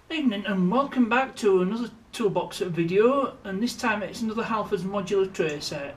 Evening and welcome back to another Toolbox video, and this time it's another Halfords modular tray set.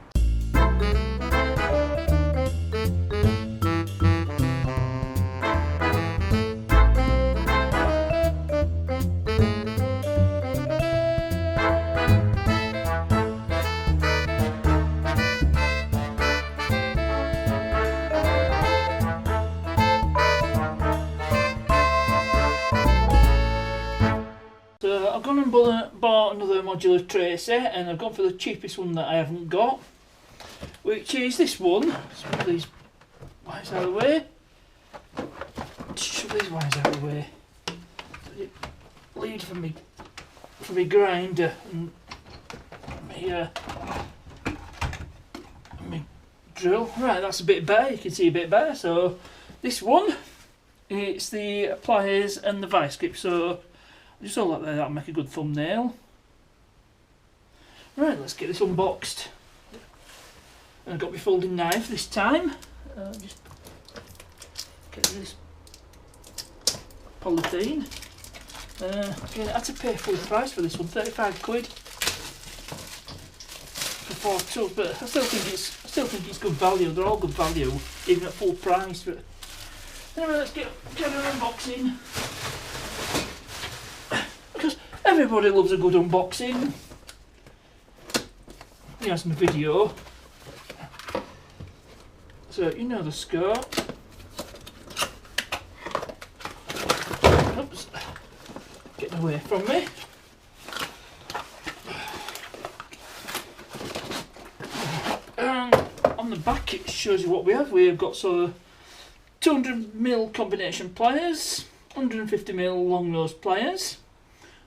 So I've gone and bought another modular tray set, and I've gone for the cheapest one that I haven't got, which is this one. Let's move these wires out of the way. Shove these wires out of the way. Lead for me grinder and me drill. Right, that's a bit better. You can see a bit better. So this one, it's the pliers and the vice grip. So just hold that there, that'll make a good thumbnail. Right, let's get this unboxed. And I've got my folding knife this time. Just get this polythene. Again, I had to pay full price for this one, 35 quid for 4 tools, but I still think it's good value. They're all good value, even at full price. But anyway, let's get an unboxing. Everybody loves a good unboxing. Here's my video. So you know the score. Oops, getting away from me. And on the back it shows you what we have. We've got 200mm combination pliers, 150mm long nose pliers,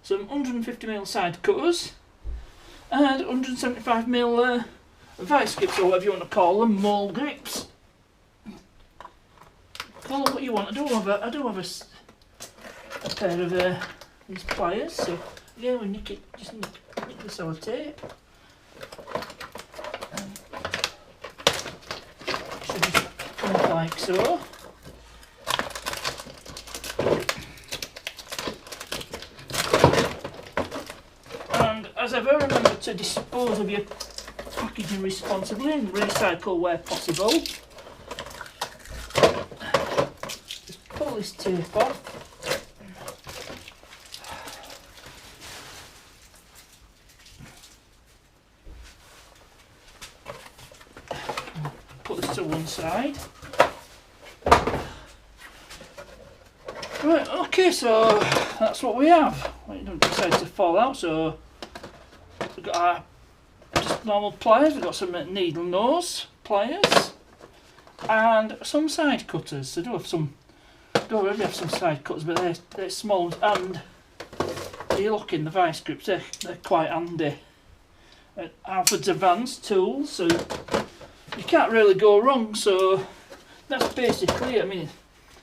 some 150mm side cutters, and 175mm vice grips, or whatever you want to call them, mold grips. Call them what you want. I do have a pair of these pliers. So yeah, we nick the sellotape. Should just come up like so. As ever, remember to dispose of your packaging responsibly and recycle where possible. Just pull this tape off. Put this to one side. Right, okay, so that's what we have. Well, it don't decide to fall out, so we've got our just normal pliers, we've got some needle nose pliers and some side cutters. So don't already have some side cutters, but they're small, and the lock in the vice grips, they're quite handy. Halfords advanced tools, so you can't really go wrong. So that's basically it. I mean,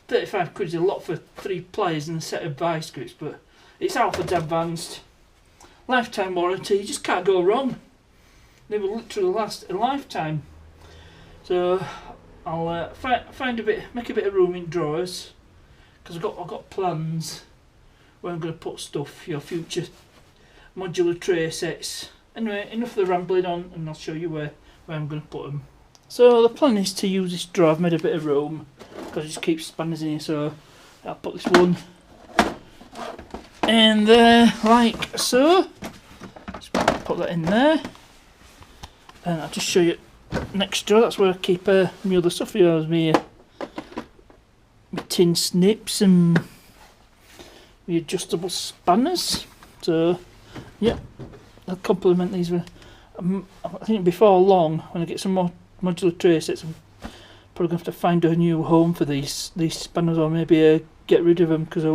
35 quid is a lot for 3 pliers and a set of vice grips, but it's Halfords advanced. Lifetime warranty, you just can't go wrong. They will literally last a lifetime. So I'll make a bit of room in drawers, because I've got plans where I'm going to put stuff, future modular tray sets. Anyway, enough of the rambling on, and I'll show you where I'm going to put them. So the plan is to use this drawer. I've made a bit of room because it just keeps spanners in here. So I'll put this one in there like so. Just put that in there, and I'll just show you next drawer. That's where I keep my other stuff. Here's my tin snips and my adjustable spanners. So yeah, I'll complement these with. I think before long, when I get some more modular tray sets, I'm probably going to have to find a new home for these spanners, or maybe get rid of them, because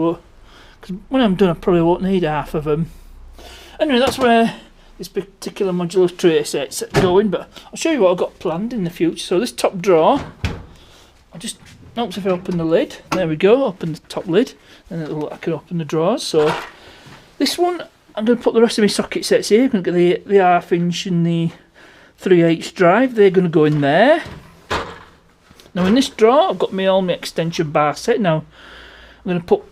when I'm done I probably won't need half of them. Anyway, that's where this particular modular tray set's going, but I'll show you what I've got planned in the future. So this top drawer, I just helps if I open the lid. There we go, open the top lid, and I can open the drawers. So this one, I'm going to put the rest of my socket sets here. I'm going to get the half inch and the 3/8 drive. They're going to go in there. Now in this drawer, I've got all my extension bar set. Now I'm going to put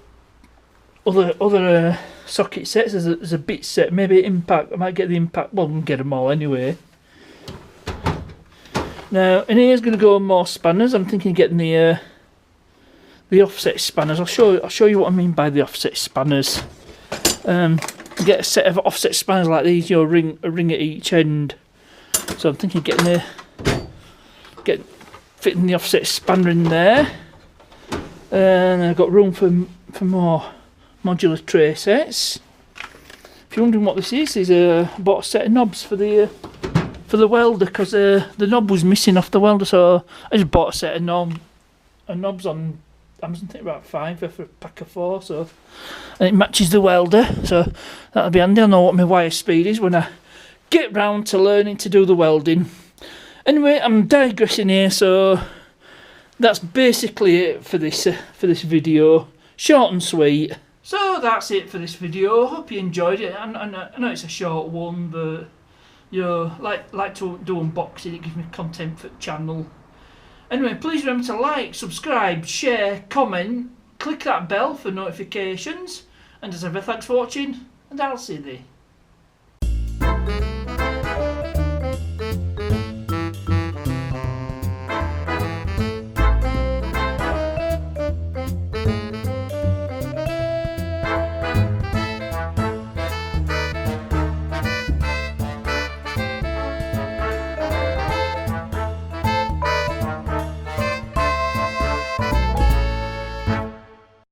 other socket sets. There's a bit set, maybe impact. I might get the impact. Well, we'll get them all anyway. Now, in here's going to go more spanners. I'm thinking of getting the offset spanners. I'll show you what I mean by the offset spanners. Get a set of offset spanners like these. You know, a ring at each end. So I'm thinking of fitting the offset spanner in there. And I've got room for more modular tray sets. If you're wondering what this is I bought a set of knobs for the welder, because the knob was missing off the welder, so I just bought a set of knobs on Amazon. I think about £5 for a pack of 4, so, and it matches the welder, so that'll be handy. I know what my wire speed is when I get round to learning to do the welding. Anyway, I'm digressing here, so that's basically it for this video. Short and sweet. So that's it for this video. Hope you enjoyed it. I know it's a short one, but you know, like to do unboxing. It gives me content for the channel. Anyway, please remember to like, subscribe, share, comment, click that bell for notifications. And as ever, thanks for watching, and I'll see you.